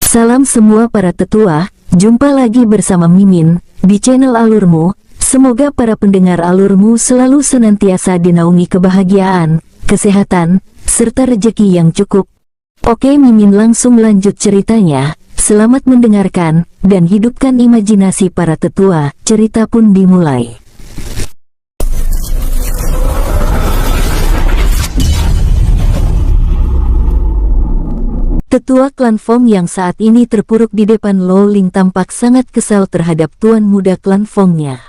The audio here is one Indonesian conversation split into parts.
Salam semua para tetua, jumpa lagi bersama Mimin di channel Alurmu. Semoga para pendengar Alurmu selalu senantiasa dinaungi kebahagiaan, kesehatan, serta rezeki yang cukup. Oke, Mimin langsung lanjut ceritanya. Selamat mendengarkan dan hidupkan imajinasi para tetua. Cerita pun dimulai. Tetua klan Fong yang saat ini terpuruk di depan Lo Ling tampak sangat kesal terhadap tuan muda klan Fongnya.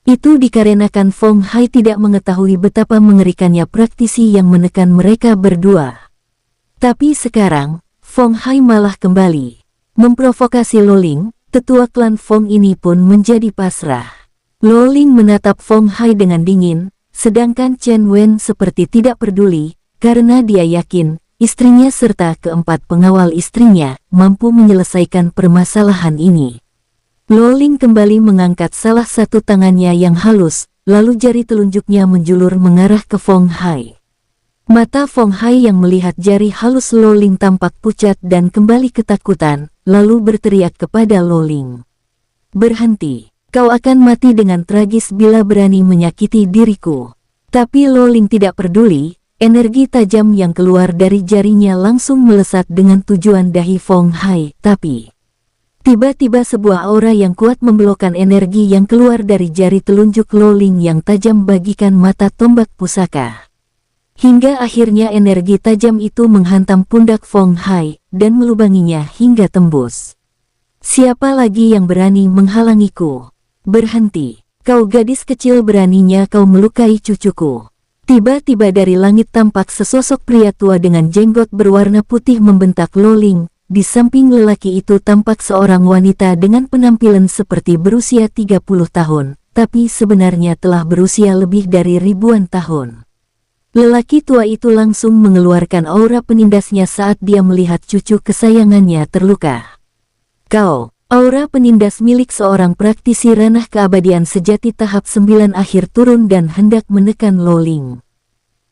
Itu dikarenakan Fong Hai tidak mengetahui betapa mengerikannya praktisi yang menekan mereka berdua. Tapi sekarang, Fong Hai malah kembali memprovokasi Lo Ling. Tetua klan Fong ini pun menjadi pasrah. Lo Ling menatap Fong Hai dengan dingin, sedangkan Chen Wen seperti tidak peduli, karena dia yakin istrinya serta keempat pengawal istrinya mampu menyelesaikan permasalahan ini. Lo Ling kembali mengangkat salah satu tangannya yang halus, lalu jari telunjuknya menjulur mengarah ke Fong Hai. Mata Fong Hai yang melihat jari halus Lo Ling tampak pucat dan kembali ketakutan, lalu berteriak kepada Lo Ling. "Berhenti, kau akan mati dengan tragis bila berani menyakiti diriku." Tapi Lo Ling tidak peduli. Energi tajam yang keluar dari jarinya langsung melesat dengan tujuan dahi Fong Hai, tapi tiba-tiba sebuah aura yang kuat membelokkan energi yang keluar dari jari telunjuk Lo Ling yang tajam bagikan mata tombak pusaka. Hingga akhirnya energi tajam itu menghantam pundak Fong Hai dan melubanginya hingga tembus. "Siapa lagi yang berani menghalangiku? Berhenti, kau gadis kecil, beraninya kau melukai cucuku." Tiba-tiba dari langit tampak sesosok pria tua dengan jenggot berwarna putih membentak Lo Ling. Di samping lelaki itu tampak seorang wanita dengan penampilan seperti berusia 30 tahun, tapi sebenarnya telah berusia lebih dari ribuan tahun. Lelaki tua itu langsung mengeluarkan aura penindasnya saat dia melihat cucu kesayangannya terluka. "Kau, aura penindas milik seorang praktisi ranah keabadian sejati tahap 9 akhir turun dan hendak menekan Lo Ling.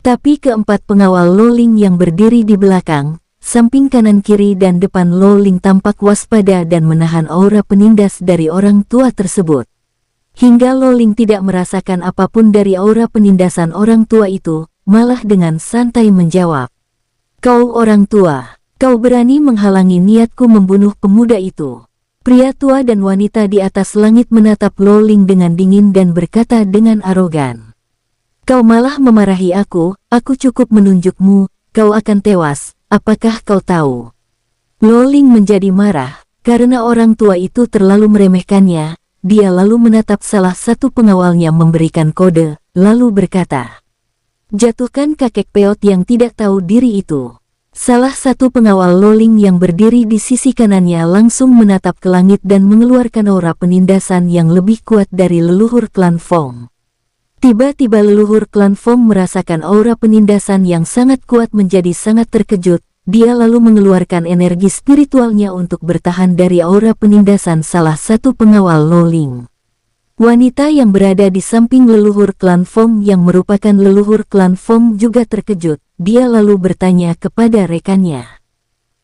Tapi keempat pengawal Lo Ling yang berdiri di belakang, samping kanan kiri dan depan Lo Ling tampak waspada dan menahan aura penindas dari orang tua tersebut. Hingga Lo Ling tidak merasakan apapun dari aura penindasan orang tua itu, malah dengan santai menjawab, "Kau orang tua, kau berani menghalangi niatku membunuh pemuda itu." Pria tua dan wanita di atas langit menatap Lo Ling dengan dingin dan berkata dengan arogan, "Kau malah memarahi aku cukup menunjukmu, kau akan tewas, apakah kau tahu?" Lo Ling menjadi marah, karena orang tua itu terlalu meremehkannya. Dia lalu menatap salah satu pengawalnya memberikan kode, lalu berkata, "Jatuhkan kakek peot yang tidak tahu diri itu." Salah satu pengawal Lo Ling yang berdiri di sisi kanannya langsung menatap ke langit dan mengeluarkan aura penindasan yang lebih kuat dari leluhur klan Fong. Tiba-tiba leluhur klan Fong merasakan aura penindasan yang sangat kuat menjadi sangat terkejut. Dia lalu mengeluarkan energi spiritualnya untuk bertahan dari aura penindasan salah satu pengawal Lo Ling. Wanita yang berada di samping leluhur klan Fong yang merupakan leluhur klan Fong juga terkejut. Dia lalu bertanya kepada rekannya,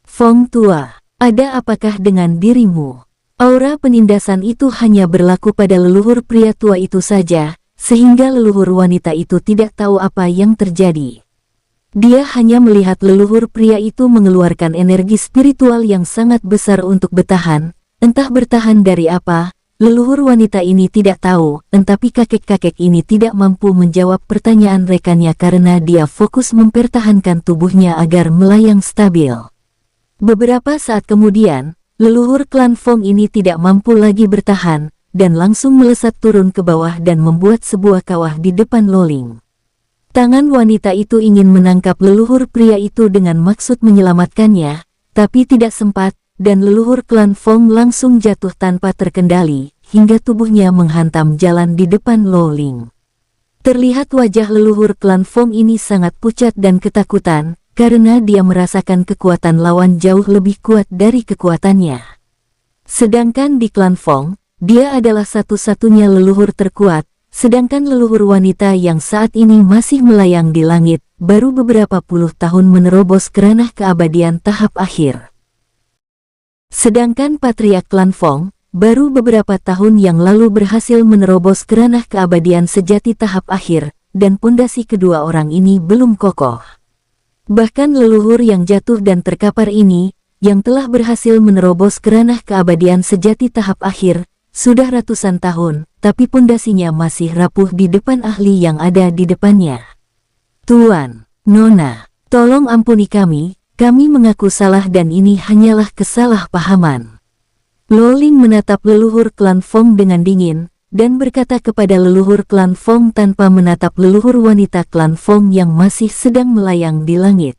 "Fong tua, ada apakah dengan dirimu?" Aura penindasan itu hanya berlaku pada leluhur pria tua itu saja, sehingga leluhur wanita itu tidak tahu apa yang terjadi. Dia hanya melihat leluhur pria itu mengeluarkan energi spiritual yang sangat besar untuk bertahan, entah bertahan dari apa. Leluhur wanita ini tidak tahu, tetapi kakek-kakek ini tidak mampu menjawab pertanyaan rekannya karena dia fokus mempertahankan tubuhnya agar melayang stabil. Beberapa saat kemudian, leluhur klan Fong ini tidak mampu lagi bertahan, dan langsung melesat turun ke bawah dan membuat sebuah kawah di depan Lo Ling. Tangan wanita itu ingin menangkap leluhur pria itu dengan maksud menyelamatkannya, tapi tidak sempat, dan leluhur klan Fong langsung jatuh tanpa terkendali, hingga tubuhnya menghantam jalan di depan Lo Ling. Terlihat wajah leluhur klan Fong ini sangat pucat dan ketakutan, karena dia merasakan kekuatan lawan jauh lebih kuat dari kekuatannya. Sedangkan di klan Fong, dia adalah satu-satunya leluhur terkuat, sedangkan leluhur wanita yang saat ini masih melayang di langit, baru beberapa puluh tahun menerobos ke ranah keabadian tahap akhir. Sedangkan Patriark Klan Fong, baru beberapa tahun yang lalu berhasil menerobos ke ranah keabadian sejati tahap akhir, dan pondasi kedua orang ini belum kokoh. Bahkan leluhur yang jatuh dan terkapar ini, yang telah berhasil menerobos ke ranah keabadian sejati tahap akhir, sudah ratusan tahun, tapi pondasinya masih rapuh di depan ahli yang ada di depannya. Tuan, Nona, tolong ampuni kami mengaku salah dan ini hanyalah kesalahpahaman. Lo Ling menatap leluhur klan Fong dengan dingin, dan berkata kepada leluhur klan Fong tanpa menatap leluhur wanita klan Fong yang masih sedang melayang di langit.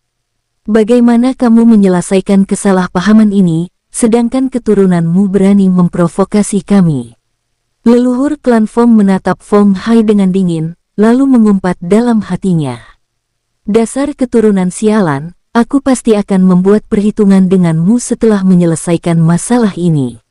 Bagaimana kamu menyelesaikan kesalahpahaman ini, sedangkan keturunanmu berani memprovokasi kami? Leluhur klan Fong menatap Fong Hai dengan dingin, lalu mengumpat dalam hatinya. Dasar keturunan sialan, aku pasti akan membuat perhitungan denganmu setelah menyelesaikan masalah ini.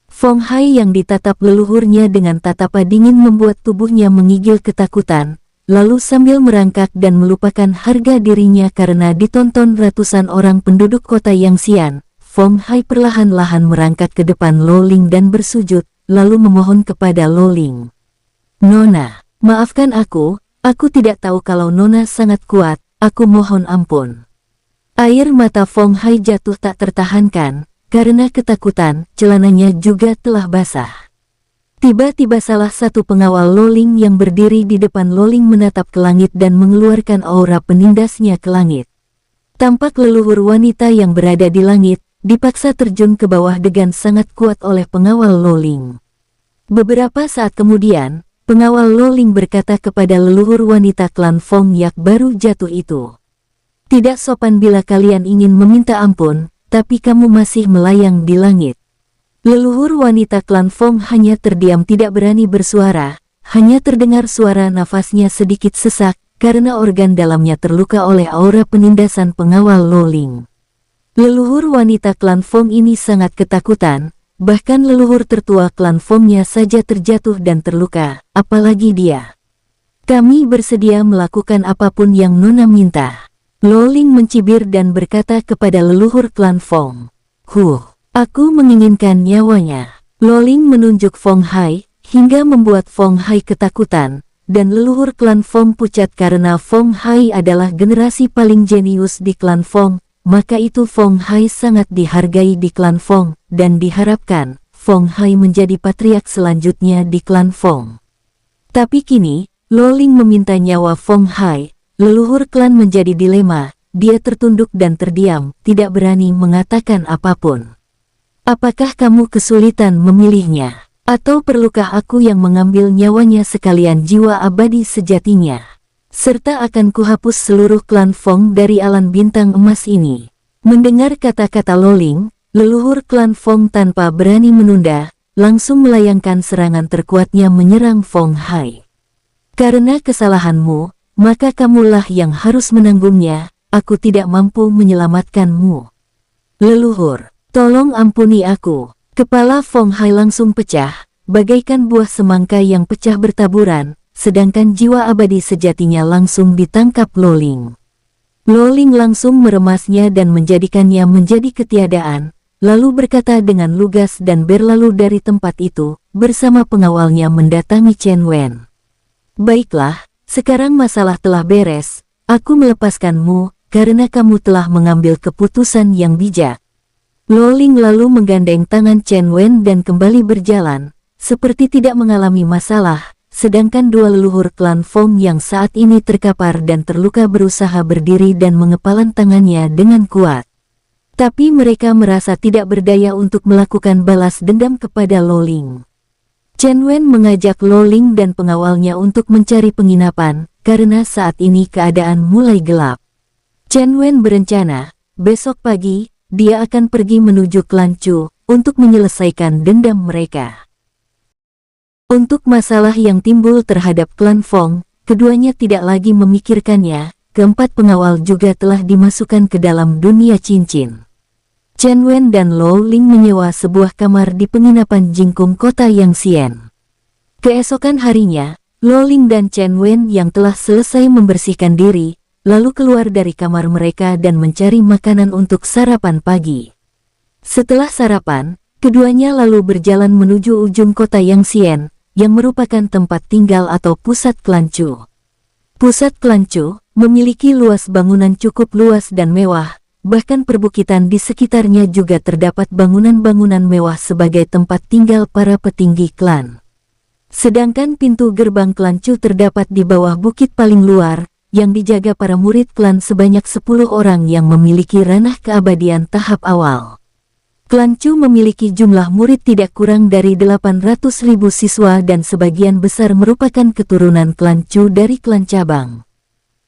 Fong Hai yang ditatap leluhurnya dengan tatapan dingin membuat tubuhnya mengigil ketakutan, lalu sambil merangkak dan melupakan harga dirinya karena ditonton ratusan orang penduduk kota Yangxian, Fong Hai perlahan-lahan merangkak ke depan Lo Ling dan bersujud, lalu memohon kepada Lo Ling. Nona, maafkan aku tidak tahu kalau Nona sangat kuat, aku mohon ampun. Air mata Fong Hai jatuh tak tertahankan, karena ketakutan, celananya juga telah basah. Tiba-tiba salah satu pengawal Lo Ling yang berdiri di depan Lo Ling menatap ke langit dan mengeluarkan aura penindasnya ke langit. Tampak leluhur wanita yang berada di langit, dipaksa terjun ke bawah dengan sangat kuat oleh pengawal Lo Ling. Beberapa saat kemudian, pengawal Lo Ling berkata kepada leluhur wanita klan Fong yang baru jatuh itu. Tidak sopan bila kalian ingin meminta ampun, tapi kamu masih melayang di langit. Leluhur wanita klan Fong hanya terdiam tidak berani bersuara, hanya terdengar suara nafasnya sedikit sesak, karena organ dalamnya terluka oleh aura penindasan pengawal Lo Ling. Leluhur wanita klan Fong ini sangat ketakutan, bahkan leluhur tertua klan Fongnya saja terjatuh dan terluka, apalagi dia. Kami bersedia melakukan apapun yang Nona minta. Lo Ling mencibir dan berkata kepada leluhur klan Fong. Aku menginginkan nyawanya. Lo Ling menunjuk Fong Hai, hingga membuat Fong Hai ketakutan, dan leluhur klan Fong pucat karena Fong Hai adalah generasi paling jenius di klan Fong, maka itu Fong Hai sangat dihargai di klan Fong, dan diharapkan Fong Hai menjadi patriark selanjutnya di klan Fong. Tapi kini, Lo Ling meminta nyawa Fong Hai. Leluhur klan menjadi dilema, dia tertunduk dan terdiam, tidak berani mengatakan apapun. Apakah kamu kesulitan memilihnya? Atau perlukah aku yang mengambil nyawanya sekalian jiwa abadi sejatinya? Serta akan kuhapus seluruh klan Fong dari alam bintang emas ini. Mendengar kata-kata Lo Ling, leluhur klan Fong tanpa berani menunda, langsung melayangkan serangan terkuatnya menyerang Fong Hai. Karena kesalahanmu, maka kamulah yang harus menanggungnya, aku tidak mampu menyelamatkanmu. Leluhur, tolong ampuni aku. Kepala Fong Hai langsung pecah, bagaikan buah semangka yang pecah bertaburan, sedangkan jiwa abadi sejatinya langsung ditangkap Lo Ling. Lo Ling langsung meremasnya dan menjadikannya menjadi ketiadaan, lalu berkata dengan lugas dan berlalu dari tempat itu, bersama pengawalnya mendatangi Chen Wen. Baiklah. Sekarang masalah telah beres, aku melepaskanmu, karena kamu telah mengambil keputusan yang bijak. Lo Ling lalu menggandeng tangan Chen Wen dan kembali berjalan, seperti tidak mengalami masalah, sedangkan dua leluhur klan Fong yang saat ini terkapar dan terluka berusaha berdiri dan mengepalan tangannya dengan kuat. Tapi mereka merasa tidak berdaya untuk melakukan balas dendam kepada Lo Ling. Chen Wen mengajak Lo Ling dan pengawalnya untuk mencari penginapan, karena saat ini keadaan mulai gelap. Chen Wen berencana, besok pagi, dia akan pergi menuju klan Chu, untuk menyelesaikan dendam mereka. Untuk masalah yang timbul terhadap klan Fong, keduanya tidak lagi memikirkannya, keempat pengawal juga telah dimasukkan ke dalam dunia cincin. Chen Wen dan Lo Ling menyewa sebuah kamar di penginapan Jingkung kota Yangxian. Keesokan harinya, Lo Ling dan Chen Wen yang telah selesai membersihkan diri, lalu keluar dari kamar mereka dan mencari makanan untuk sarapan pagi. Setelah sarapan, keduanya lalu berjalan menuju ujung kota Yangxian, yang merupakan tempat tinggal atau pusat klan Chu. Pusat klan Chu memiliki luas bangunan cukup luas dan mewah, bahkan perbukitan di sekitarnya juga terdapat bangunan-bangunan mewah sebagai tempat tinggal para petinggi klan. Sedangkan pintu gerbang klan Chu terdapat di bawah bukit paling luar, yang dijaga para murid klan sebanyak 10 orang yang memiliki ranah keabadian tahap awal. Klan Chu memiliki jumlah murid tidak kurang dari 800.000 siswa dan sebagian besar merupakan keturunan klan Chu dari klan cabang.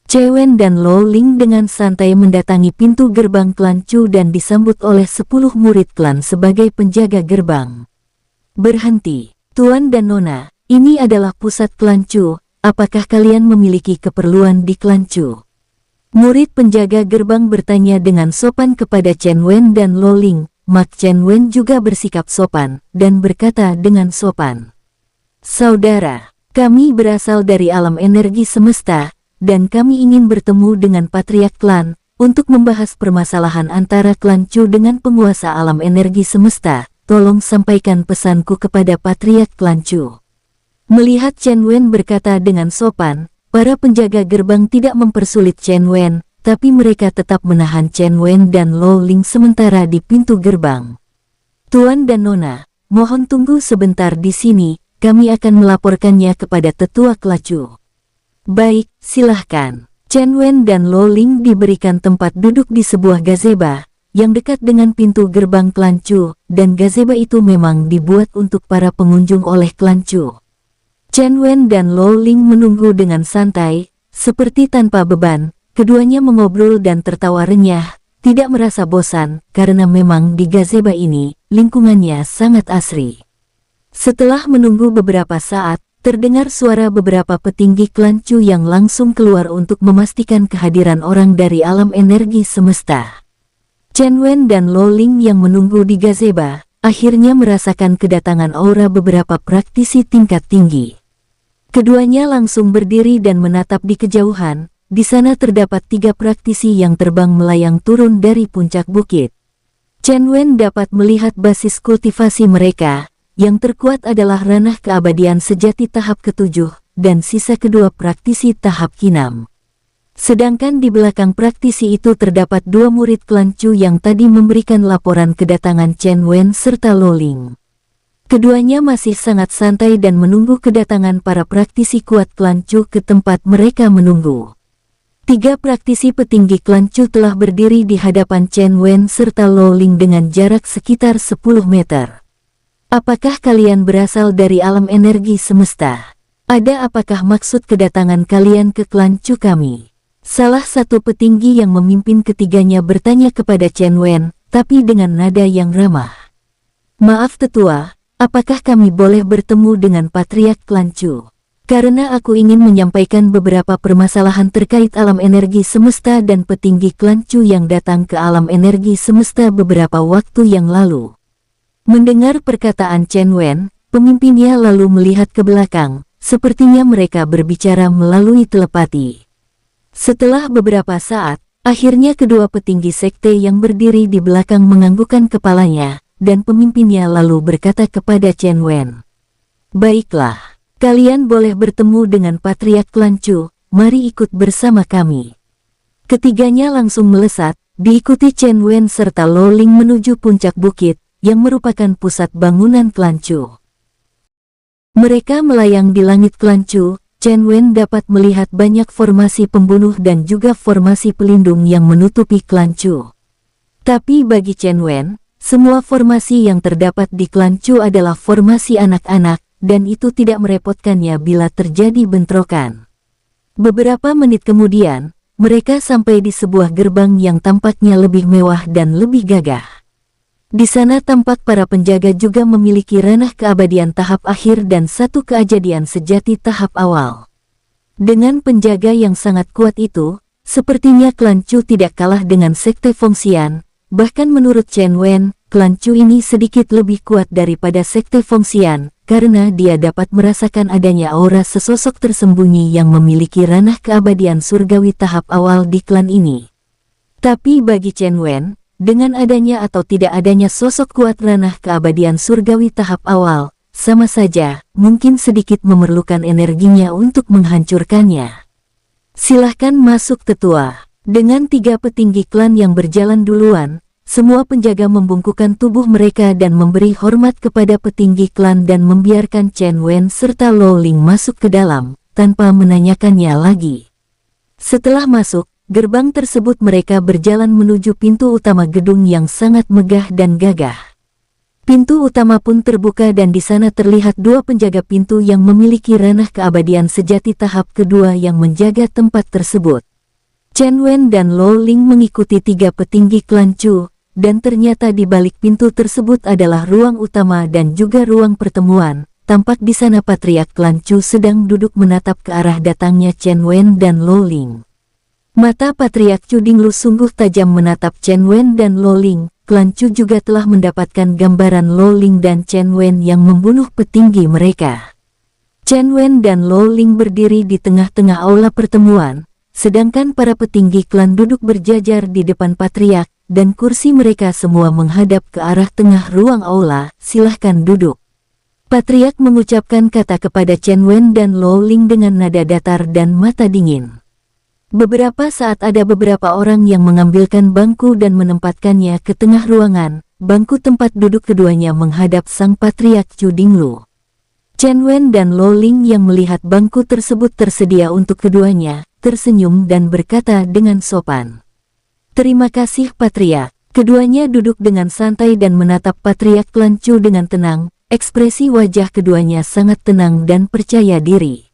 Chen Wen dan Lo Ling dengan santai mendatangi pintu gerbang klan Chu dan disambut oleh 10 murid klan sebagai penjaga gerbang. Berhenti, Tuan dan Nona, ini adalah pusat klan Chu, apakah kalian memiliki keperluan di klan Chu? Murid penjaga gerbang bertanya dengan sopan kepada Chen Wen dan Lo Ling. Mak Chen Wen juga bersikap sopan, dan berkata dengan sopan. Saudara, kami berasal dari alam energi semesta, dan kami ingin bertemu dengan Patriark Klan, untuk membahas permasalahan antara klan Chu dengan penguasa alam energi semesta. Tolong sampaikan pesanku kepada Patriark Klan Chu. Melihat Chen Wen berkata dengan sopan, para penjaga gerbang tidak mempersulit Chen Wen, tapi mereka tetap menahan Chen Wen dan Lo Ling sementara di pintu gerbang. Tuan dan Nona, mohon tunggu sebentar di sini, kami akan melaporkannya kepada tetua klan Chu. Baik, silahkan. Chen Wen dan Lo Ling diberikan tempat duduk di sebuah gazebo, yang dekat dengan pintu gerbang klan Chu, dan gazebo itu memang dibuat untuk para pengunjung oleh klan Chu. Chen Wen dan Lo Ling menunggu dengan santai, seperti tanpa beban. Keduanya mengobrol dan tertawa renyah, tidak merasa bosan, karena memang di gazebo ini, lingkungannya sangat asri. Setelah menunggu beberapa saat, terdengar suara beberapa petinggi klan Chu yang langsung keluar untuk memastikan kehadiran orang dari alam energi semesta. Chen Wen dan Lo Ling yang menunggu di gazebo, akhirnya merasakan kedatangan aura beberapa praktisi tingkat tinggi. Keduanya langsung berdiri dan menatap di kejauhan. Di sana terdapat 3 praktisi yang terbang melayang turun dari puncak bukit. Chen Wen dapat melihat basis kultivasi mereka, yang terkuat adalah ranah keabadian sejati tahap ke-7, dan sisa kedua praktisi tahap ke-6. Sedangkan di belakang praktisi itu terdapat 2 murid klan Chu yang tadi memberikan laporan kedatangan Chen Wen serta Lo Ling. Keduanya masih sangat santai dan menunggu kedatangan para praktisi kuat klan Chu ke tempat mereka menunggu. 3 praktisi petinggi klan Chu telah berdiri di hadapan Chen Wen serta Lo Ling dengan jarak sekitar 10 meter. Apakah kalian berasal dari alam energi semesta? Ada apakah maksud kedatangan kalian ke klan Chu kami? Salah satu petinggi yang memimpin ketiganya bertanya kepada Chen Wen, tapi dengan nada yang ramah. Maaf tetua, apakah kami boleh bertemu dengan Patriark Klan Chu? Karena aku ingin menyampaikan beberapa permasalahan terkait alam energi semesta dan petinggi klan Chu yang datang ke alam energi semesta beberapa waktu yang lalu. Mendengar perkataan Chen Wen, pemimpinnya lalu melihat ke belakang, sepertinya mereka berbicara melalui telepati. Setelah beberapa saat, akhirnya kedua petinggi sekte yang berdiri di belakang menganggukkan kepalanya, dan pemimpinnya lalu berkata kepada Chen Wen. Baiklah. Kalian boleh bertemu dengan Patriark Klan Chu, mari ikut bersama kami. Ketiganya langsung melesat, diikuti Chen Wen serta Lo Ling menuju puncak bukit, yang merupakan pusat bangunan klan Chu. Mereka melayang di langit klan Chu, Chen Wen dapat melihat banyak formasi pembunuh dan juga formasi pelindung yang menutupi klan Chu. Tapi bagi Chen Wen, semua formasi yang terdapat di klan Chu adalah formasi anak-anak, dan itu tidak merepotkannya bila terjadi bentrokan. Beberapa menit kemudian, mereka sampai di sebuah gerbang yang tampaknya lebih mewah dan lebih gagah. Di sana tampak para penjaga juga memiliki ranah keabadian tahap akhir dan satu keajaiban sejati tahap awal. Dengan penjaga yang sangat kuat itu, sepertinya klan Chu tidak kalah dengan sekte Fengxian, bahkan menurut Chen Wen, klan Chu ini sedikit lebih kuat daripada sekte Fengxian, karena dia dapat merasakan adanya aura sesosok tersembunyi yang memiliki ranah keabadian surgawi tahap awal di klan ini. Tapi bagi Chen Wen, dengan adanya atau tidak adanya sosok kuat ranah keabadian surgawi tahap awal, sama saja, mungkin sedikit memerlukan energinya untuk menghancurkannya. Silahkan masuk tetua. Dengan 3 petinggi klan yang berjalan duluan, semua penjaga membungkukkan tubuh mereka dan memberi hormat kepada petinggi klan dan membiarkan Chen Wen serta Lo Ling masuk ke dalam, tanpa menanyakannya lagi. Setelah masuk, gerbang tersebut mereka berjalan menuju pintu utama gedung yang sangat megah dan gagah. Pintu utama pun terbuka dan di sana terlihat 2 penjaga pintu yang memiliki ranah keabadian sejati tahap kedua yang menjaga tempat tersebut. Chen Wen dan Lo Ling mengikuti 3 petinggi klan Chu, dan ternyata di balik pintu tersebut adalah ruang utama dan juga ruang pertemuan. Tampak di sana patriark klan Chu sedang duduk menatap ke arah datangnya Chen Wen dan Lo Ling. Mata patriark Chu Dinglu sungguh tajam menatap Chen Wen dan Lo Ling. Klan Chu juga telah mendapatkan gambaran Lo Ling dan Chen Wen yang membunuh petinggi mereka. Chen Wen dan Lo Ling berdiri di tengah-tengah aula pertemuan, sedangkan para petinggi klan duduk berjajar di depan patriark, dan kursi mereka semua menghadap ke arah tengah ruang aula. Silahkan duduk. Patriark mengucapkan kata kepada Chen Wen dan Lo Ling dengan nada datar dan mata dingin. Beberapa saat ada beberapa orang yang mengambilkan bangku dan menempatkannya ke tengah ruangan. Bangku tempat duduk keduanya menghadap sang patriark Chu Dinglu. Chen Wen dan Lo Ling yang melihat bangku tersebut tersedia untuk keduanya, tersenyum dan berkata dengan sopan. Terima kasih patriark. Keduanya duduk dengan santai dan menatap patriark klan Chu dengan tenang. Ekspresi wajah keduanya sangat tenang dan percaya diri.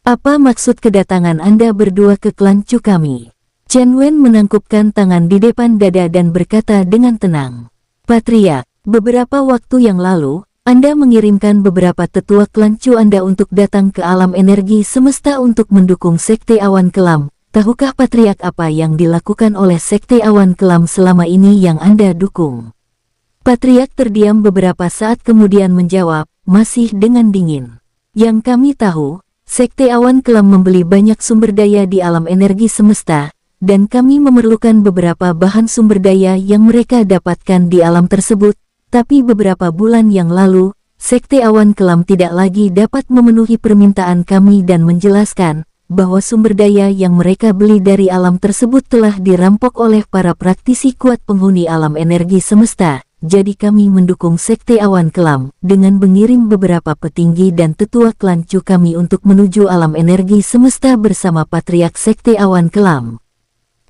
Apa maksud kedatangan Anda berdua ke klan Chu kami? Chen Wen menangkupkan tangan di depan dada dan berkata dengan tenang. Patriark, beberapa waktu yang lalu, Anda mengirimkan beberapa tetua klan Chu Anda untuk datang ke alam energi semesta untuk mendukung Sekte Awan Kelam. Tahukah patriark apa yang dilakukan oleh Sekte Awan Kelam selama ini yang Anda dukung? Patriark terdiam beberapa saat kemudian menjawab, masih dengan dingin. Yang kami tahu, Sekte Awan Kelam membeli banyak sumber daya di alam energi semesta, dan kami memerlukan beberapa bahan sumber daya yang mereka dapatkan di alam tersebut, tapi beberapa bulan yang lalu, Sekte Awan Kelam tidak lagi dapat memenuhi permintaan kami dan menjelaskan bahwa sumber daya yang mereka beli dari alam tersebut telah dirampok oleh para praktisi kuat penghuni alam energi semesta. Jadi kami mendukung Sekte Awan Kelam dengan mengirim beberapa petinggi dan tetua klan Chu kami untuk menuju alam energi semesta bersama patriark Sekte Awan Kelam.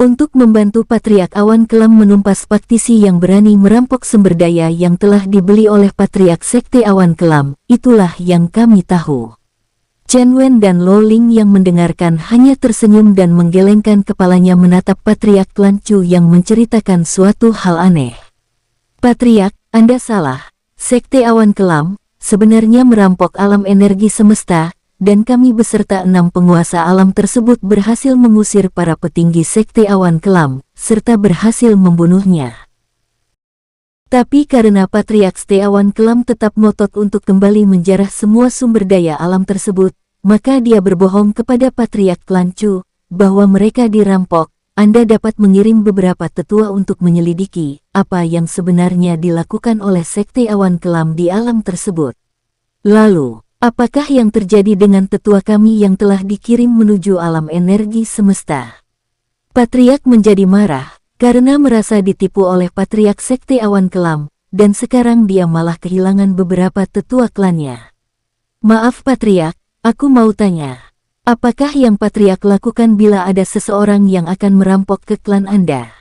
Untuk membantu patriark Awan Kelam menumpas praktisi yang berani merampok sumber daya yang telah dibeli oleh patriark Sekte Awan Kelam, itulah yang kami tahu. Chen Wen dan Lo Ling yang mendengarkan hanya tersenyum dan menggelengkan kepalanya menatap patriark klan Chu yang menceritakan suatu hal aneh. Patriark, Anda salah. Sekte Awan Kelam sebenarnya merampok alam energi semesta, dan kami beserta 6 penguasa alam tersebut berhasil mengusir para petinggi Sekte Awan Kelam, serta berhasil membunuhnya. Tapi karena patriark Sekte Awan Kelam tetap ngotot untuk kembali menjarah semua sumber daya alam tersebut, maka dia berbohong kepada patriark klan Chu bahwa mereka dirampok. Anda dapat mengirim beberapa tetua untuk menyelidiki apa yang sebenarnya dilakukan oleh Sekte Awan Kelam di alam tersebut. Lalu, apakah yang terjadi dengan tetua kami yang telah dikirim menuju alam energi semesta? Patriark menjadi marah karena merasa ditipu oleh patriark Sekte Awan Kelam, dan sekarang dia malah kehilangan beberapa tetua klannya. Maaf patriark, aku mau tanya. Apakah yang patriark lakukan bila ada seseorang yang akan merampok ke klan Anda?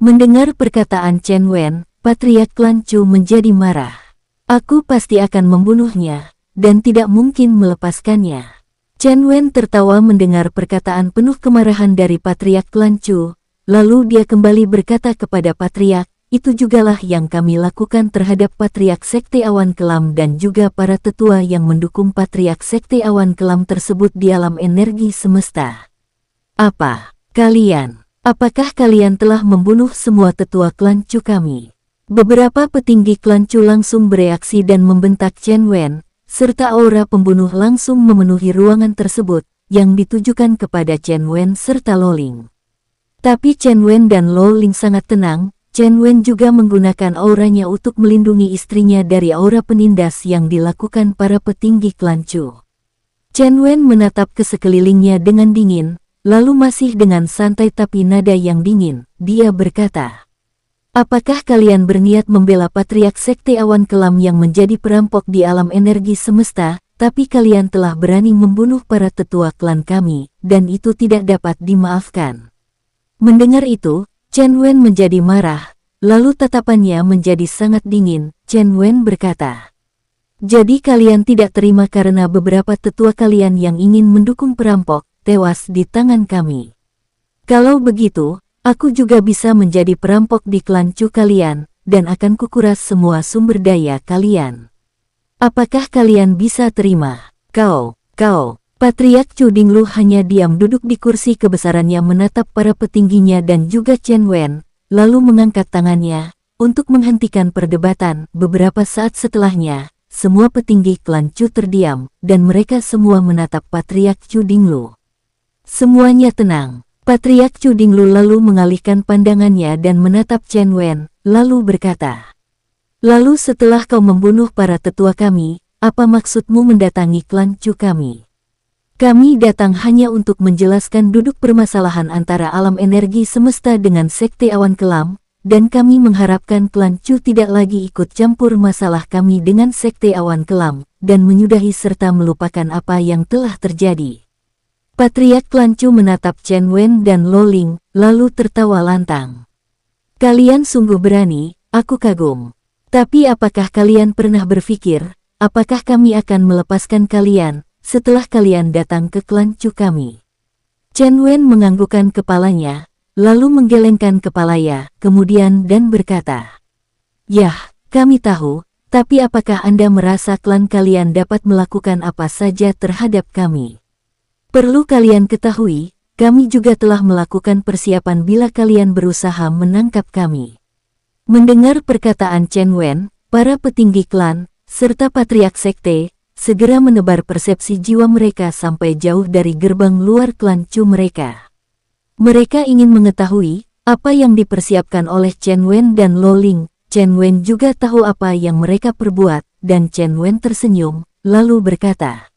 Mendengar perkataan Chen Wen, patriark klan Chu menjadi marah. Aku pasti akan membunuhnya, dan tidak mungkin melepaskannya. Chen Wen tertawa mendengar perkataan penuh kemarahan dari patriark klan Chu, lalu dia kembali berkata kepada patriark, itu jugalah yang kami lakukan terhadap patriark Sekte Awan Kelam dan juga para tetua yang mendukung patriark Sekte Awan Kelam tersebut di alam energi semesta. Apa? Kalian? Apakah kalian telah membunuh semua tetua klan Chu kami? Beberapa petinggi klan Chu langsung bereaksi dan membentak Chen Wen, serta aura pembunuh langsung memenuhi ruangan tersebut, yang ditujukan kepada Chen Wen serta Lo Ling. Tapi Chen Wen dan Lo Ling sangat tenang. Chen Wen juga menggunakan auranya untuk melindungi istrinya dari aura penindas yang dilakukan para petinggi klan Chu. Chen Wen menatap ke sekelilingnya dengan dingin, lalu masih dengan santai tapi nada yang dingin, dia berkata, "Apakah kalian berniat membela Patriark Sekte Awan Kelam yang menjadi perampok di alam energi semesta, tapi kalian telah berani membunuh para tetua klan kami, dan itu tidak dapat dimaafkan." Mendengar itu, Chen Wen menjadi marah, lalu tatapannya menjadi sangat dingin. Chen Wen berkata, "Jadi kalian tidak terima karena beberapa tetua kalian yang ingin mendukung perampok, tewas di tangan kami. Kalau begitu, aku juga bisa menjadi perampok di klan Chu kalian, dan akan kukuras semua sumber daya kalian. Apakah kalian bisa terima?" Kau. Patriark Chu Dinglu hanya diam duduk di kursi kebesarannya menatap para petingginya dan juga Chen Wen, lalu mengangkat tangannya untuk menghentikan perdebatan. Beberapa saat setelahnya, semua petinggi klan Chu terdiam, dan mereka semua menatap Patriark Chu Dinglu. Semuanya tenang. Patriark Chu Dinglu lalu mengalihkan pandangannya dan menatap Chen Wen, lalu berkata, "Lalu setelah kau membunuh para tetua kami, apa maksudmu mendatangi klan Chu kami?" "Kami datang hanya untuk menjelaskan duduk permasalahan antara alam energi semesta dengan Sekte Awan Kelam, dan kami mengharapkan klan Chu tidak lagi ikut campur masalah kami dengan Sekte Awan Kelam, dan menyudahi serta melupakan apa yang telah terjadi." Patriark klan Chu menatap Chen Wen dan Lo Ling, lalu tertawa lantang. "Kalian sungguh berani, aku kagum. Tapi apakah kalian pernah berpikir, apakah kami akan melepaskan kalian setelah kalian datang ke klan Chu kami?" Chen Wen menganggukkan kepalanya, lalu menggelengkan kepalanya, kemudian dan berkata, "Yah, kami tahu, tapi apakah Anda merasa klan kalian dapat melakukan apa saja terhadap kami? Perlu kalian ketahui, kami juga telah melakukan persiapan bila kalian berusaha menangkap kami." Mendengar perkataan Chen Wen, para petinggi klan, serta Patriark Sekte, segera menebar persepsi jiwa mereka sampai jauh dari gerbang luar klan Chu mereka. Mereka ingin mengetahui apa yang dipersiapkan oleh Chen Wen dan Lo Ling. Chen Wen juga tahu apa yang mereka perbuat, dan Chen Wen tersenyum, lalu berkata,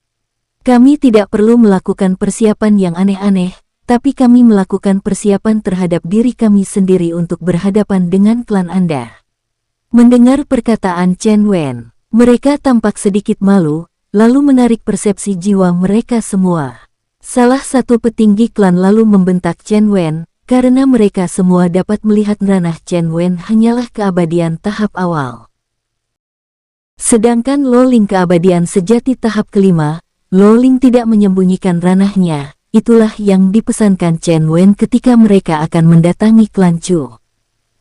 "Kami tidak perlu melakukan persiapan yang aneh-aneh, tapi kami melakukan persiapan terhadap diri kami sendiri untuk berhadapan dengan klan Anda." Mendengar perkataan Chen Wen, mereka tampak sedikit malu, lalu menarik persepsi jiwa mereka semua. Salah satu petinggi klan lalu membentak Chen Wen, karena mereka semua dapat melihat ranah Chen Wen hanyalah keabadian tahap awal. Sedangkan Lo Ling keabadian sejati tahap kelima. Lo Ling tidak menyembunyikan ranahnya, itulah yang dipesankan Chen Wen ketika mereka akan mendatangi klan Chu.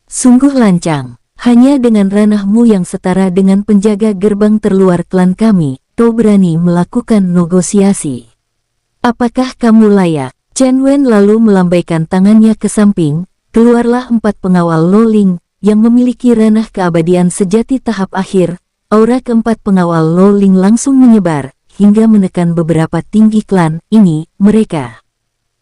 "Sungguh lancang. Hanya dengan ranahmu yang setara dengan penjaga gerbang terluar klan kami, kau berani melakukan negosiasi. Apakah kamu layak?" Chen Wen lalu melambaikan tangannya ke samping, keluarlah 4 pengawal Lo Ling, yang memiliki ranah keabadian sejati tahap akhir. Aura keempat pengawal Lo Ling langsung menyebar, hingga menekan beberapa tinggi klan ini. Mereka.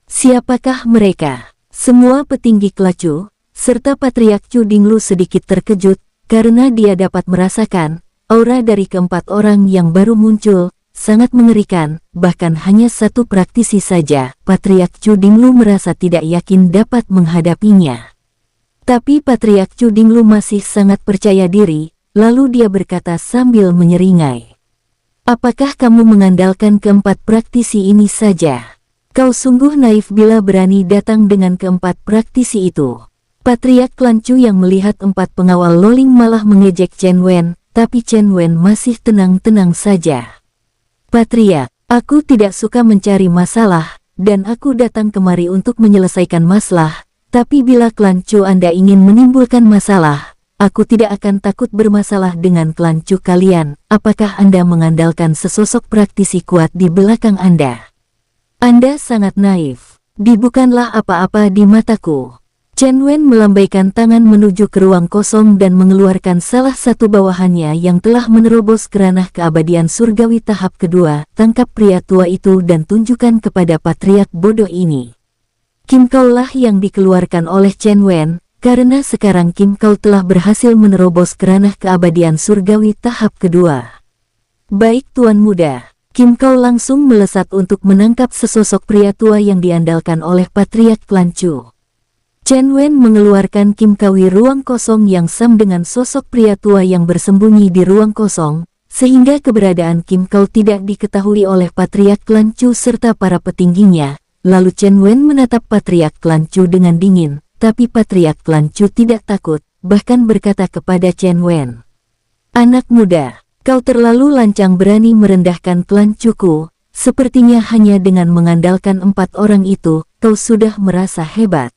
Siapakah mereka? Semua petinggi klan Chu, serta Patriark Chu Dinglu sedikit terkejut, karena dia dapat merasakan, aura dari keempat orang yang baru muncul, sangat mengerikan, bahkan hanya satu praktisi saja, Patriark Chu Dinglu merasa tidak yakin dapat menghadapinya. Tapi Patriark Chu Dinglu masih sangat percaya diri, lalu dia berkata sambil menyeringai, "Apakah kamu mengandalkan keempat praktisi ini saja? Kau sungguh naif bila berani datang dengan keempat praktisi itu." Patriark klan Chu yang melihat 4 pengawal Lo Ling malah mengejek Chen Wen, tapi Chen Wen masih tenang-tenang saja. "Patriark, aku tidak suka mencari masalah, dan aku datang kemari untuk menyelesaikan masalah, tapi bila klan Chu Anda ingin menimbulkan masalah, aku tidak akan takut bermasalah dengan klan Chu kalian. Apakah Anda mengandalkan sesosok praktisi kuat di belakang Anda? Anda sangat naif. Bukanlah apa-apa di mataku." Chen Wen melambaikan tangan menuju ke ruang kosong dan mengeluarkan salah satu bawahannya yang telah menerobos ke ranah keabadian surgawi tahap kedua. "Tangkap pria tua itu dan tunjukkan kepada patriark bodoh ini." Kim Kaulah yang dikeluarkan oleh Chen Wen, karena sekarang Kim Kau telah berhasil menerobos ke ranah keabadian surgawi tahap kedua. Baik Tuan Muda, Kim Kau langsung melesat untuk menangkap sesosok pria tua yang diandalkan oleh Patriark Klan Chu. Chen Wen mengeluarkan Kim Kawi ruang kosong yang sama dengan sosok pria tua yang bersembunyi di ruang kosong, sehingga keberadaan Kim Kau tidak diketahui oleh Patriark Klan Chu serta para petingginya. Lalu Chen Wen menatap Patriark Klan Chu dengan dingin, tapi Patriark Klan Chu tidak takut, bahkan berkata kepada Chen Wen, "Anak muda, kau terlalu lancang berani merendahkan Klan Chuku, sepertinya hanya dengan mengandalkan 4 orang itu, kau sudah merasa hebat.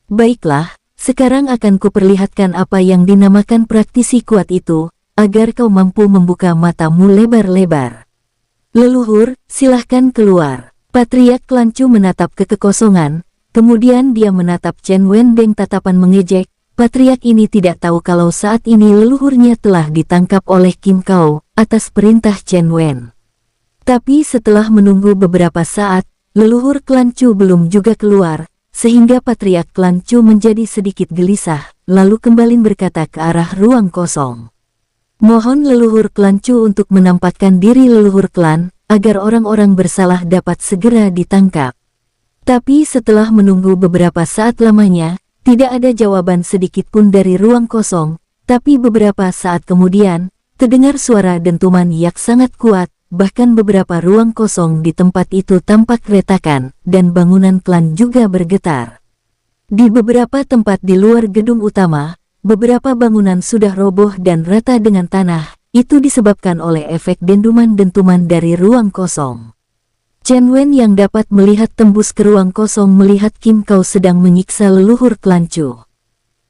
Baiklah, sekarang akan kuperlihatkan apa yang dinamakan praktisi kuat itu, agar kau mampu membuka matamu lebar-lebar. Leluhur, silahkan keluar." Patriark Klan Chu menatap ke kekosongan, kemudian dia menatap Chen Wen dengan tatapan mengejek. Patriark ini tidak tahu kalau saat ini leluhurnya telah ditangkap oleh Kim Kau, atas perintah Chen Wen. Tapi setelah menunggu beberapa saat, leluhur Klan Chu belum juga keluar, sehingga Patriark Klan Chu menjadi sedikit gelisah, lalu kembali berkata ke arah ruang kosong. "Mohon leluhur Klan Chu untuk menampakkan diri leluhur klan, agar orang-orang bersalah dapat segera ditangkap." Tapi setelah menunggu beberapa saat lamanya, tidak ada jawaban sedikit pun dari ruang kosong, tapi beberapa saat kemudian, terdengar suara dentuman yang sangat kuat, bahkan beberapa ruang kosong di tempat itu tampak retakan, dan bangunan klan juga bergetar. Di beberapa tempat di luar gedung utama, beberapa bangunan sudah roboh dan rata dengan tanah, itu disebabkan oleh efek dentuman-dentuman dari ruang kosong. Chen Wen yang dapat melihat tembus ke ruang kosong melihat Kim Kau sedang menyiksa leluhur Klan Chu.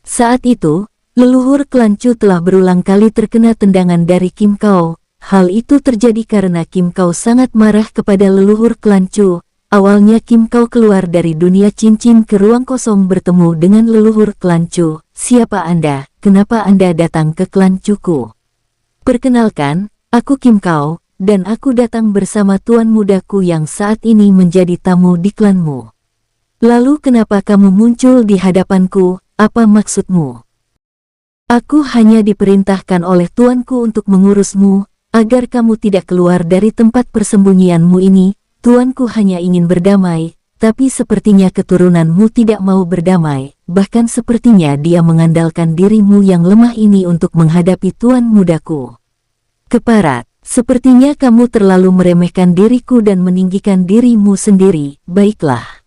Saat itu, leluhur Klan Chu telah berulang kali terkena tendangan dari Kim Kau. Hal itu terjadi karena Kim Kau sangat marah kepada leluhur Klan Chu. Awalnya Kim Kau keluar dari dunia cincin ke ruang kosong bertemu dengan leluhur Klan Chu. "Siapa Anda? Kenapa Anda datang ke Klan Chuku?" "Perkenalkan, aku Kim Kau, dan aku datang bersama tuan mudaku yang saat ini menjadi tamu di klanmu. Lalu kenapa kamu muncul di hadapanku, apa maksudmu?" "Aku hanya diperintahkan oleh tuanku untuk mengurusmu, agar kamu tidak keluar dari tempat persembunyianmu ini. Tuanku hanya ingin berdamai, tapi sepertinya keturunanmu tidak mau berdamai, bahkan sepertinya dia mengandalkan dirimu yang lemah ini untuk menghadapi tuan mudaku. Keparat, sepertinya kamu terlalu meremehkan diriku dan meninggikan dirimu sendiri. Baiklah."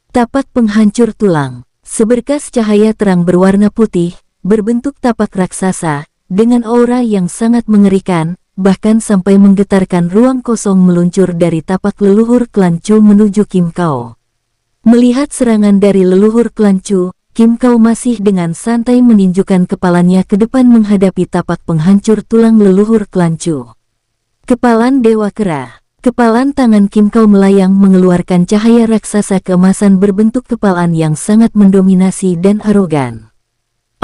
Tapak penghancur tulang, seberkas cahaya terang berwarna putih, berbentuk tapak raksasa, dengan aura yang sangat mengerikan, bahkan sampai menggetarkan ruang kosong meluncur dari tapak leluhur Klan Chu menuju Kim Kau. Melihat serangan dari leluhur Klan Chu, Kim Kau masih dengan santai menunjukkan kepalanya ke depan menghadapi tapak penghancur tulang leluhur Klan Chu. Kepalan Dewa Kera. Kepalan tangan Kim Kau melayang mengeluarkan cahaya raksasa keemasan berbentuk kepalan yang sangat mendominasi dan arogan.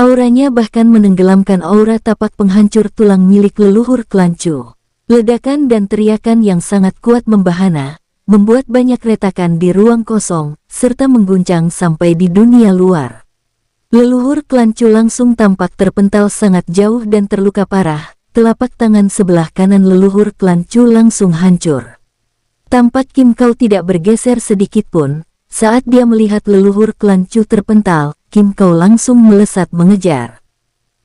Auranya bahkan menenggelamkan aura tapak penghancur tulang milik leluhur Klan Chu. Ledakan dan teriakan yang sangat kuat membahana, membuat banyak retakan di ruang kosong, serta mengguncang sampai di dunia luar. Leluhur Klan Chu langsung tampak terpental sangat jauh dan terluka parah. Telapak tangan sebelah kanan leluhur Klan Chu langsung hancur. Tampak Kim Kau tidak bergeser sedikit pun. Saat dia melihat leluhur Klan Chu terpental, Kim Kau langsung melesat mengejar.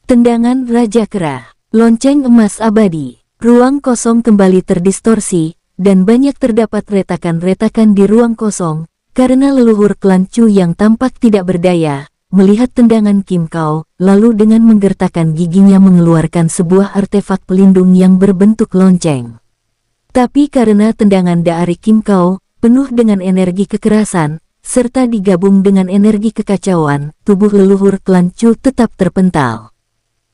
Tendangan Raja Kera. Lonceng emas abadi. Ruang kosong kembali terdistorsi, dan banyak terdapat retakan-retakan di ruang kosong, karena leluhur Klan Chu yang tampak tidak berdaya, melihat tendangan Kim Kau, lalu dengan menggertakkan giginya mengeluarkan sebuah artefak pelindung yang berbentuk lonceng. Tapi karena tendangan dari Kim Kau penuh dengan energi kekerasan, serta digabung dengan energi kekacauan, tubuh leluhur Klan Chu tetap terpental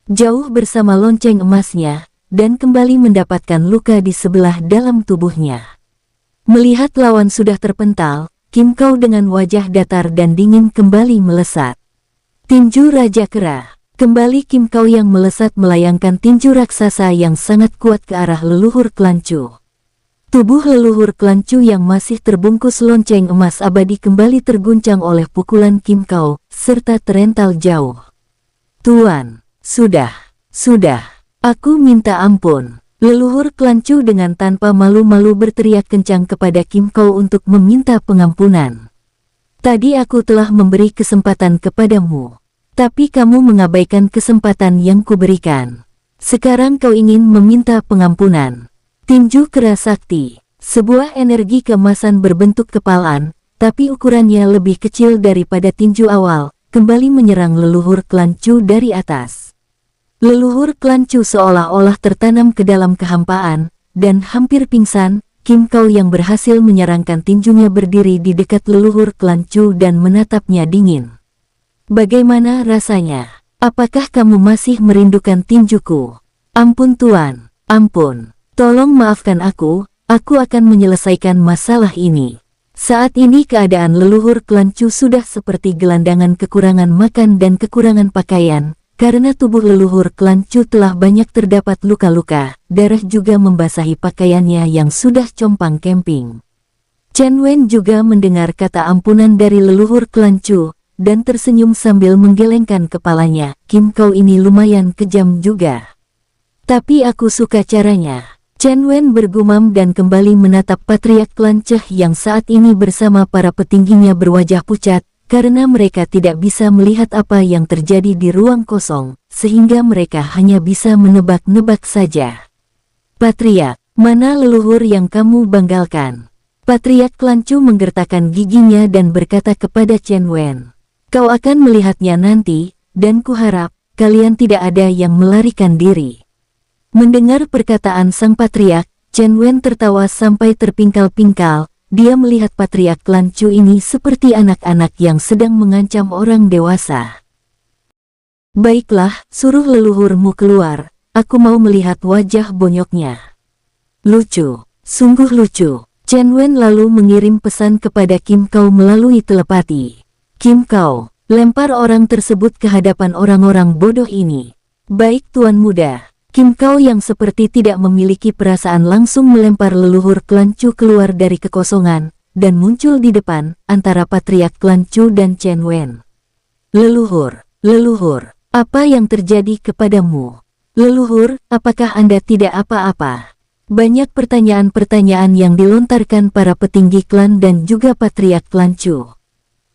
jauh bersama lonceng emasnya, dan kembali mendapatkan luka di sebelah dalam tubuhnya. Melihat lawan sudah terpental, Kim Kau dengan wajah datar dan dingin kembali melesat. Tinju Raja Kera. Kembali Kim Kau yang melesat melayangkan tinju raksasa yang sangat kuat ke arah leluhur Klan Chu. Tubuh leluhur Klan Chu yang masih terbungkus lonceng emas abadi kembali terguncang oleh pukulan Kim Kau, serta terental jauh. Tuan, sudah, aku minta ampun. Leluhur klan Chu dengan tanpa malu-malu berteriak kencang kepada Kim Kau untuk meminta pengampunan. Tadi aku telah memberi kesempatan kepadamu, tapi kamu mengabaikan kesempatan yang kuberikan. Sekarang kau ingin meminta pengampunan. Tinju Kera Sakti, sebuah energi keemasan berbentuk kepalan, tapi ukurannya lebih kecil daripada tinju awal, kembali menyerang leluhur klan Chu dari atas. Leluhur klan Chu seolah-olah tertanam ke dalam kehampaan, dan hampir pingsan. Kim Kau yang berhasil menyerangkan tinjunya berdiri di dekat leluhur klan Chu dan menatapnya dingin. Bagaimana rasanya? Apakah kamu masih merindukan tinjuku? Ampun Tuan, ampun. Tolong maafkan aku akan menyelesaikan masalah ini. Saat ini keadaan leluhur klan Chu sudah seperti gelandangan kekurangan makan dan kekurangan pakaian. Karena tubuh leluhur klan Chu telah banyak terdapat luka-luka, darah juga membasahi pakaiannya yang sudah compang-camping. Chen Wen juga mendengar kata ampunan dari leluhur klan Chu, dan tersenyum sambil menggelengkan kepalanya. Kim Kau ini lumayan kejam juga. Tapi aku suka caranya. Chen Wen bergumam dan kembali menatap patriark klan Che yang saat ini bersama para petingginya berwajah pucat, karena mereka tidak bisa melihat apa yang terjadi di ruang kosong, sehingga mereka hanya bisa menebak-nebak saja. Patriark, mana leluhur yang kamu banggalkan? Patriark klan Chu menggertakkan giginya dan berkata kepada Chen Wen, kau akan melihatnya nanti, dan kuharap kalian tidak ada yang melarikan diri. Mendengar perkataan sang patriark, Chen Wen tertawa sampai terpingkal-pingkal. Dia melihat patriark klan Chu ini seperti anak-anak yang sedang mengancam orang dewasa. Baiklah, suruh leluhurmu keluar, aku mau melihat wajah bonyoknya. Lucu, sungguh lucu. Chen Wen lalu mengirim pesan kepada Kim Kau melalui telepati. Kim Kau, lempar orang tersebut ke hadapan orang-orang bodoh ini. Baik Tuan Muda. Kim Kau yang seperti tidak memiliki perasaan langsung melempar leluhur klan Chu keluar dari kekosongan, dan muncul di depan, antara patriark klan Chu dan Chen Wen. Leluhur, apa yang terjadi kepadamu? Leluhur, apakah Anda tidak apa-apa? Banyak pertanyaan-pertanyaan yang dilontarkan para petinggi klan dan juga patriark klan Chu.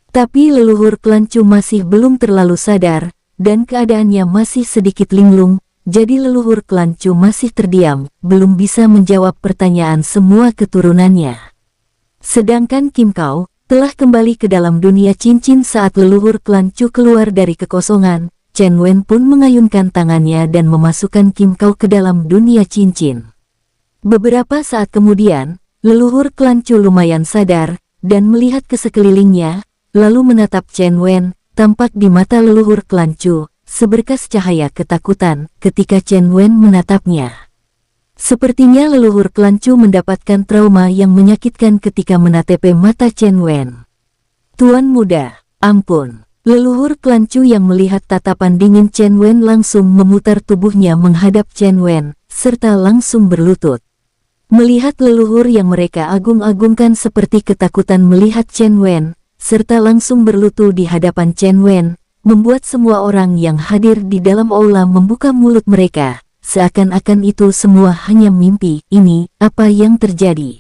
Tapi leluhur klan Chu masih belum terlalu sadar, dan keadaannya masih sedikit linglung. Jadi leluhur klan Chu masih terdiam, belum bisa menjawab pertanyaan semua keturunannya. Sedangkan Kim Kau telah kembali ke dalam dunia cincin saat leluhur klan Chu keluar dari kekosongan. Chen Wen pun mengayunkan tangannya dan memasukkan Kim Kau ke dalam dunia cincin. Beberapa saat kemudian, leluhur klan Chu lumayan sadar, dan melihat ke sekelilingnya, lalu menatap Chen Wen. Tampak di mata leluhur klan Chu seberkas cahaya ketakutan ketika Chen Wen menatapnya. Sepertinya leluhur klan Chu mendapatkan trauma yang menyakitkan ketika menatap mata Chen Wen. Tuan Muda, ampun. Leluhur klan Chu yang melihat tatapan dingin Chen Wen langsung memutar tubuhnya menghadap Chen Wen, serta langsung berlutut. Melihat leluhur yang mereka agung-agungkan seperti ketakutan melihat Chen Wen, serta langsung berlutut di hadapan Chen Wen, membuat semua orang yang hadir di dalam aula membuka mulut mereka, seakan-akan itu semua hanya mimpi. Ini, apa yang terjadi?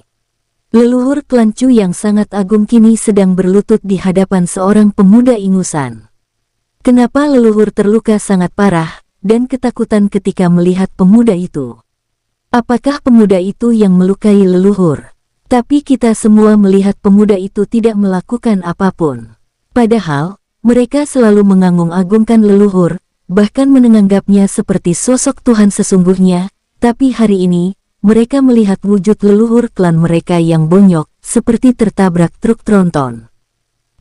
Leluhur klan Chu yang sangat agung kini sedang berlutut di hadapan seorang pemuda ingusan. Kenapa leluhur terluka sangat parah, dan ketakutan ketika melihat pemuda itu? Apakah pemuda itu yang melukai leluhur? Tapi kita semua melihat pemuda itu tidak melakukan apapun. Padahal, mereka selalu mengagung-agungkan leluhur, bahkan menganggapnya seperti sosok Tuhan sesungguhnya, tapi hari ini, mereka melihat wujud leluhur klan mereka yang bonyok, seperti tertabrak truk tronton.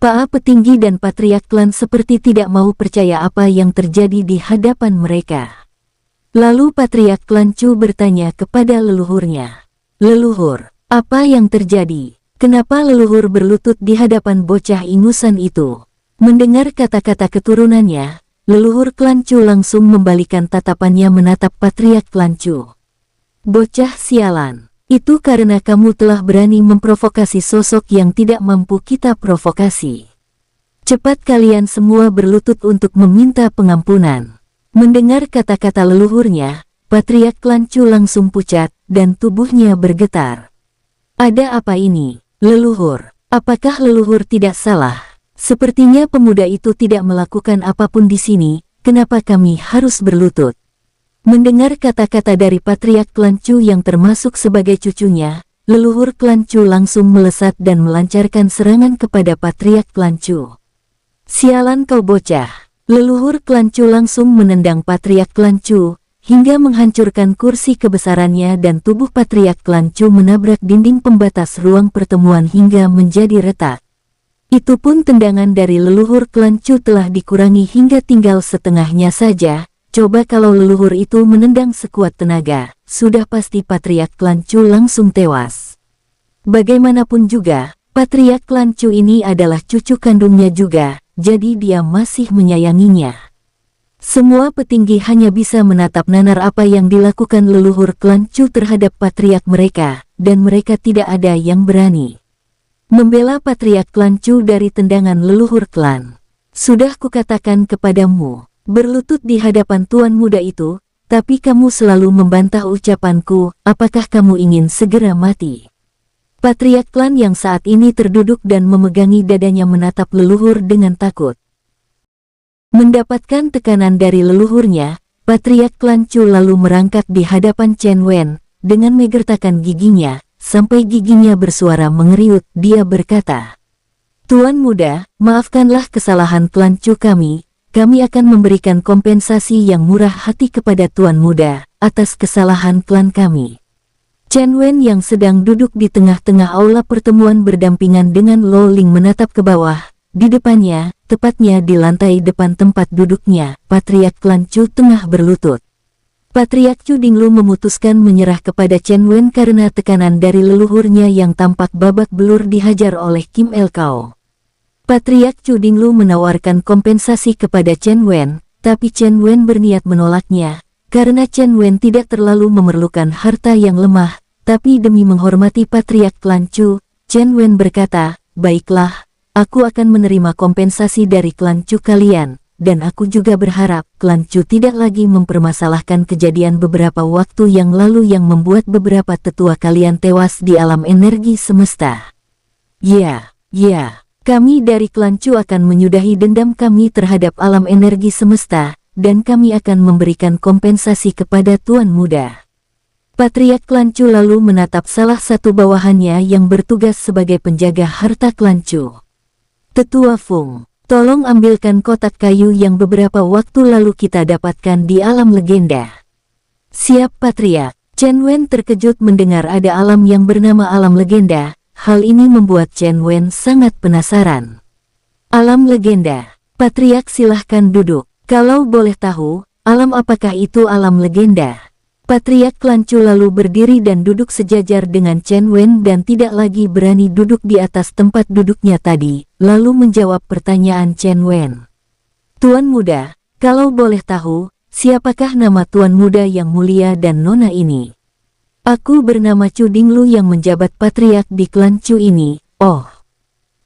Para petinggi dan patriark klan seperti tidak mau percaya apa yang terjadi di hadapan mereka. Lalu patriark klan Chu bertanya kepada leluhurnya, "Leluhur, apa yang terjadi? Kenapa leluhur berlutut di hadapan bocah ingusan itu?" Mendengar kata-kata keturunannya, leluhur klan Chu langsung membalikan tatapannya menatap patriark klan Chu. "Bocah sialan, itu karena kamu telah berani memprovokasi sosok yang tidak mampu kita provokasi. Cepat kalian semua berlutut untuk meminta pengampunan. Mendengar kata-kata leluhurnya, Patriark klan Chu langsung pucat, dan tubuhnya bergetar. Ada apa ini, leluhur? Apakah leluhur tidak salah? Sepertinya pemuda itu tidak melakukan apapun di sini, kenapa kami harus berlutut? Mendengar kata-kata dari Patriark klan Chu yang termasuk sebagai cucunya, leluhur klan Chu langsung melesat dan melancarkan serangan kepada Patriark klan Chu. Sialan kau bocah! Leluhur klan Chu langsung menendang Patriark klan Chu, hingga menghancurkan kursi kebesarannya dan tubuh Patriark klan Chu menabrak dinding pembatas ruang pertemuan hingga menjadi retak. Itu pun tendangan dari leluhur klan Chu telah dikurangi hingga tinggal setengahnya saja. Coba kalau leluhur itu menendang sekuat tenaga, sudah pasti Patriark klan Chu langsung tewas. Bagaimanapun juga, Patriark klan Chu ini adalah cucu kandungnya juga, jadi dia masih menyayanginya. Semua petinggi hanya bisa menatap nanar apa yang dilakukan leluhur klan Chu terhadap Patriark mereka, dan mereka tidak ada yang berani membela Patriark klan Chu dari tendangan leluhur klan. Sudah kukatakan kepadamu, berlutut di hadapan tuan muda itu, tapi kamu selalu membantah ucapanku, apakah kamu ingin segera mati? Patriark klan yang saat ini terduduk dan memegangi dadanya menatap leluhur dengan takut. Mendapatkan tekanan dari leluhurnya, Patriark klan Chu lalu merangkak di hadapan Chen Wen, dengan menggertakkan giginya, sampai giginya bersuara mengeriut, dia berkata, "Tuan muda, maafkanlah kesalahan klan Chu kami akan memberikan kompensasi yang murah hati kepada Tuan Muda, atas kesalahan klan kami." Chen Wen yang sedang duduk di tengah-tengah aula pertemuan berdampingan dengan Lo Ling menatap ke bawah. Di depannya, tepatnya di lantai depan tempat duduknya, Patriark klan Chu tengah berlutut. Patriark Chu Dinglu memutuskan menyerah kepada Chen Wen karena tekanan dari leluhurnya yang tampak babak belur dihajar oleh Kim El Kao. Patriark Chu Dinglu menawarkan kompensasi kepada Chen Wen, tapi Chen Wen berniat menolaknya, karena Chen Wen tidak terlalu memerlukan harta yang lemah, tapi demi menghormati Patriark klan Chu, Chen Wen berkata, "Baiklah, aku akan menerima kompensasi dari klan Chu kalian, dan aku juga berharap klan Chu tidak lagi mempermasalahkan kejadian beberapa waktu yang lalu yang membuat beberapa tetua kalian tewas di alam energi semesta. Ya. Kami dari klan Chu akan menyudahi dendam kami terhadap alam energi semesta, dan kami akan memberikan kompensasi kepada Tuan Muda." Patriark klan Chu lalu menatap salah satu bawahannya yang bertugas sebagai penjaga harta klan Chu. "Tetua Fung, tolong ambilkan kotak kayu yang beberapa waktu lalu kita dapatkan di alam legenda." "Siap Patriark." Chen Wen terkejut mendengar ada alam yang bernama alam legenda. Hal ini membuat Chen Wen sangat penasaran. "Alam legenda." "Patriark silahkan duduk. Kalau boleh tahu, alam apakah itu alam legenda?" Patriark klan Chu lalu berdiri dan duduk sejajar dengan Chen Wen dan tidak lagi berani duduk di atas tempat duduknya tadi, lalu menjawab pertanyaan Chen Wen. "Tuan Muda, kalau boleh tahu, siapakah nama Tuan Muda yang mulia dan nona ini?" "Aku bernama Chu Dinglu yang menjabat Patriark di klan Chu ini." "Oh,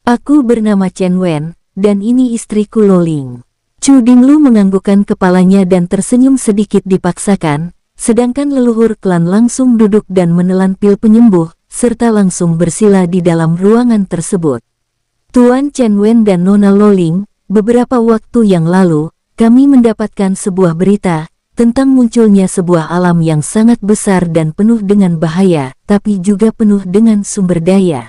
aku bernama Chen Wen, dan ini istriku Lo Ling." Chu Dinglu menganggukkan kepalanya dan tersenyum sedikit dipaksakan, sedangkan leluhur klan langsung duduk dan menelan pil penyembuh, serta langsung bersila di dalam ruangan tersebut. "Tuan Chen Wen dan Nona Lo Ling, beberapa waktu yang lalu, kami mendapatkan sebuah berita tentang munculnya sebuah alam yang sangat besar dan penuh dengan bahaya, tapi juga penuh dengan sumber daya."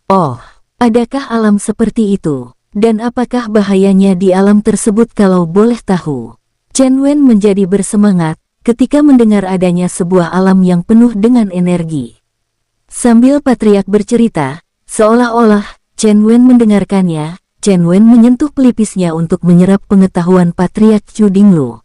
"Oh, adakah alam seperti itu? Dan apakah bahayanya di alam tersebut kalau boleh tahu?" Chen Wen menjadi bersemangat ketika mendengar adanya sebuah alam yang penuh dengan energi. Sambil Patriark bercerita, seolah-olah Chen Wen mendengarkannya, Chen Wen menyentuh pelipisnya untuk menyerap pengetahuan Patriark Chu Dinglu.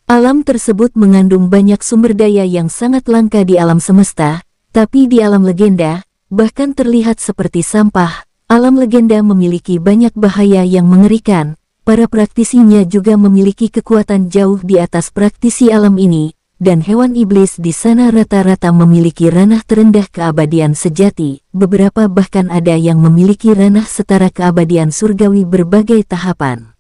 Alam tersebut mengandung banyak sumber daya yang sangat langka di alam semesta, tapi di alam legenda, bahkan terlihat seperti sampah. Alam legenda memiliki banyak bahaya yang mengerikan. Para praktisinya juga memiliki kekuatan jauh di atas praktisi alam ini, dan hewan iblis di sana rata-rata memiliki ranah terendah keabadian sejati, beberapa bahkan ada yang memiliki ranah setara keabadian surgawi berbagai tahapan.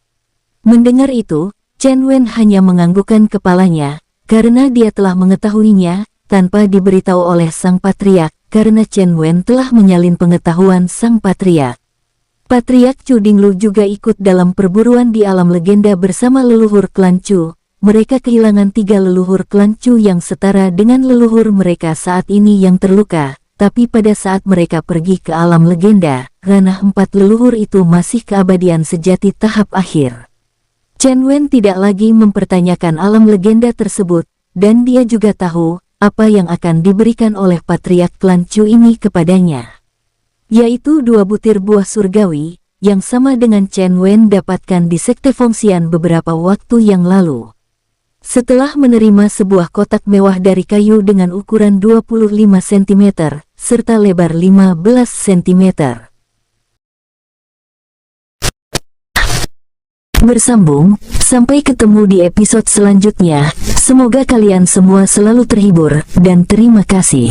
Mendengar itu, Chen Wen hanya menganggukkan kepalanya, karena dia telah mengetahuinya, tanpa diberitahu oleh sang patriark, karena Chen Wen telah menyalin pengetahuan sang patriark. Patriark Chu Dinglu juga ikut dalam perburuan di alam legenda bersama leluhur klan Chu. Mereka kehilangan 3 leluhur klan Chu yang setara dengan leluhur mereka saat ini yang terluka, tapi pada saat mereka pergi ke alam legenda, ranah 4 leluhur itu masih keabadian sejati tahap akhir. Chen Wen tidak lagi mempertanyakan alam legenda tersebut, dan dia juga tahu apa yang akan diberikan oleh patriark klan Chu ini kepadanya, yaitu 2 butir buah surgawi, yang sama dengan Chen Wen dapatkan di Sekte Fengxian beberapa waktu yang lalu. Setelah menerima sebuah kotak mewah dari kayu dengan ukuran 25 cm, serta lebar 15 cm. Bersambung, sampai ketemu di episode selanjutnya. Semoga kalian semua selalu terhibur, dan terima kasih.